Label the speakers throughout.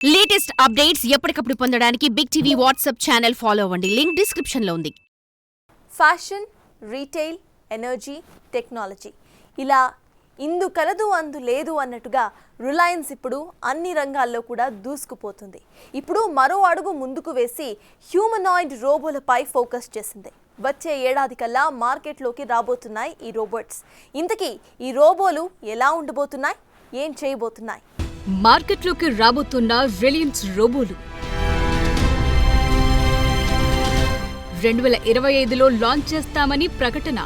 Speaker 1: Latest updates ఎప్పటికప్పుడు పొందడానికి big TV WhatsApp channel follow అవ్వండి. లింక్ డిస్క్రిప్షన్ లో ఉంది.
Speaker 2: ఫ్యాషన్, రీటైల్, ఎనర్జీ, టెక్నాలజీ ఇలా ఇందు కలదు అందు లేదు అన్నట్టుగా రిలయన్స్ ఇప్పుడు అన్ని రంగాల్లో కూడా దూసుకుపోతుంది. ఇప్పుడు మరో అడుగు ముందుకు వేసి హ్యూమనాయిడ్ రోబోలపై ఫోకస్ చేసింది. వచ్చే ఏడాది కల్లా మార్కెట్లోకి రాబోతున్నాయి ఈ రోబోట్స్. ఇంతకీ ఈ రోబోలు ఎలా ఉండబోతున్నాయి, ఏం చేయబోతున్నాయి?
Speaker 1: మార్కెట్లోకి రాబోతున్న రిలయన్స్ రోబోలు 2025లో లాంచ్ చేస్తామని ప్రకటన.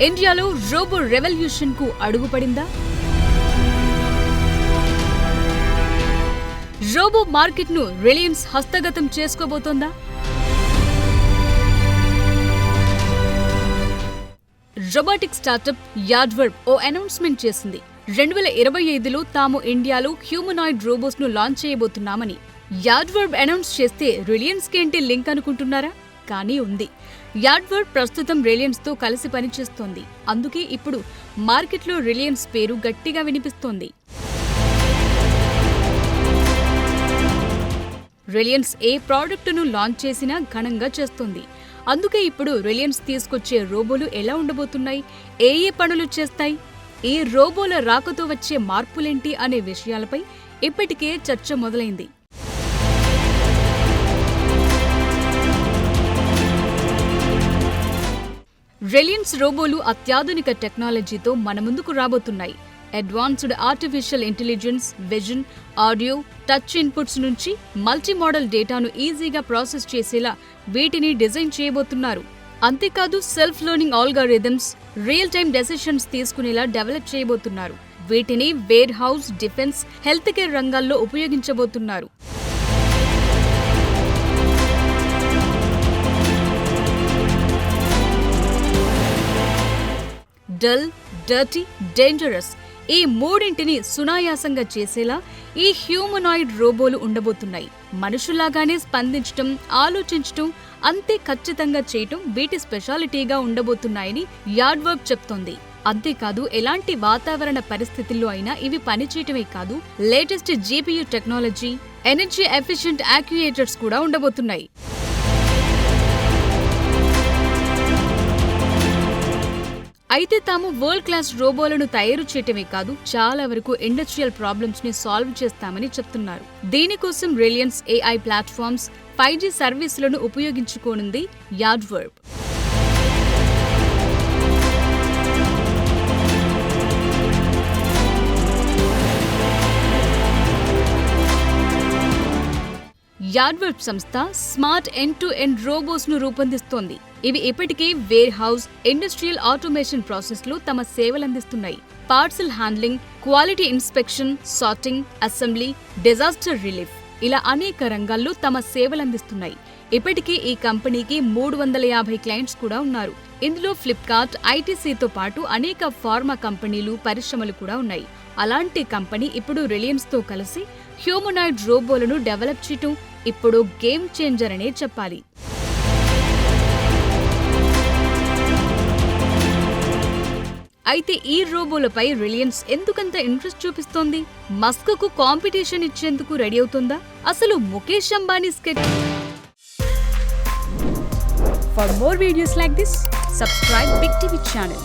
Speaker 1: ఇండియాలో రోబో రెవల్యూషన్ కు అడుగుపడిందా? రోబో మార్కెట్ ను రిలయన్స్ హస్తగతం చేసుకోబోతోందా? రోబోటిక్ స్టార్టప్ యాడ్వర్బ్ ఓ అనౌన్స్మెంట్ చేసింది. 2025లో తాము ఇండియాలో హ్యూమనాయిడ్ రోబోస్ ను లాంచ్ చేయబోతున్నామని. యాడ్వర్బ్ అనౌన్స్ చేస్తే రిలయన్స్ కేంటి లింక్ అనుకుంటున్నారా? కానీ ఉంది. యాడ్వర్బ్ ప్రస్తుతం రిలయన్స్ తో కలిసి పనిచేస్తోంది. అందుకే ఇప్పుడు మార్కెట్లో రిలయన్స్ పేరు గట్టిగా వినిపిస్తోంది. రిలయన్స్ ఏ ప్రోడక్టును లాంచ్ చేసినా ఘనంగా చేస్తోంది. అందుకే ఇప్పుడు రిలయన్స్ తీసుకొచ్చే రోబోలు ఎలా ఉండబోతున్నాయి, ఏ పనులు చేస్తాయి, ఈ రోబోల రాకతో వచ్చే మార్పులేంటి అనే విషయాలపై ఇప్పటికే చర్చ మొదలైంది. రిలయన్స్ రోబోలు అత్యాధునిక టెక్నాలజీతో మన ముందుకు రాబోతున్నాయి. Advanced artificial intelligence, vision, audio, touch inputs నుంచి మల్టీ మోడల్ డేటాను ఈజీగా ప్రాసెస్ చేసేలా వీటిని డిజైన్ చేయబోతున్నారు. అంతేకాదు self learning algorithms, real time decisions తీసుకునేలా డెవలప్ చేయబోతున్నారు. వీటిని warehouse, defence, health care రంగాల్లో ఉపయోగించబోతున్నారు. డల్, డర్టీ, డేంజరస్ ఈ మూడింటిని సునాయాసంగా చేసేలా ఈ హ్యూమనాయిడ్ రోబోలు ఉండబోతున్నాయి. మనుషుల్లాగానే స్పందించటం, ఆలోచించటం, అంతే ఖచ్చితంగా చేయటం వీటి స్పెషాలిటీగా ఉండబోతున్నాయని యాడ్వర్బ్ చెప్తోంది. అంతేకాదు ఎలాంటి వాతావరణ పరిస్థితుల్లో అయినా ఇవి పనిచేయటమే కాదు, latest GPU technology, energy efficient actuators కూడా ఉండబోతున్నాయి. అయితే తాము వరల్డ్ క్లాస్ రోబోలను తయారు చేయటమే కాదు, చాలా వరకు ఇండస్ట్రియల్ ప్రాబ్లమ్స్ ని సాల్వ్ చేస్తామని చెప్తున్నారు. దీనికోసం రిలయన్స్ AI ప్లాట్ఫామ్స్, 5G సర్వీసులను ఉపయోగించుకోనుంది యాడ్వర్బ్. యాడ్వర్బ్ సంస్థ స్మార్ట్ ఎండ్-టు-ఎండ్ రోబోస్ ను రూపొందిస్తోంది. ఇవి ఇప్పటికే warehouse, industrial automation process లో తమ సేవలందిస్తున్నాయి. Parcel handling, quality inspection, sorting, assembly, disaster relief ఇలా అనేక రంగాల్లో తమ సేవలందిస్తున్నాయి. ఇప్పటికే ఈ కంపెనీకి 350 క్లయింట్స్ కూడా ఉన్నారు. ఇందులో ఫ్లిప్కార్ట్, ITCతో పాటు అనేక ఫార్మా కంపెనీలు, పరిశ్రమలు కూడా ఉన్నాయి. అలాంటి కంపెనీ ఇప్పుడు రిలయన్స్ తో కలిసి హ్యూమనాయిడ్ రోబోలను డెవలప్ చేయటం ఇప్పుడు గేమ్ చేంజర్ అనే చెప్పాలి. అయితే ఈ రోబోలపై రిలయన్స్ ఎందుకంత ఇంట్రెస్ట్ చూపిస్తోంది? మస్క్ కు కాంపిటీషన్ ఇచ్చేందుకు రెడీ అవుతుందా? అసలు Mukesh Ambani sketch. For more videos like this, subscribe Big TV channel.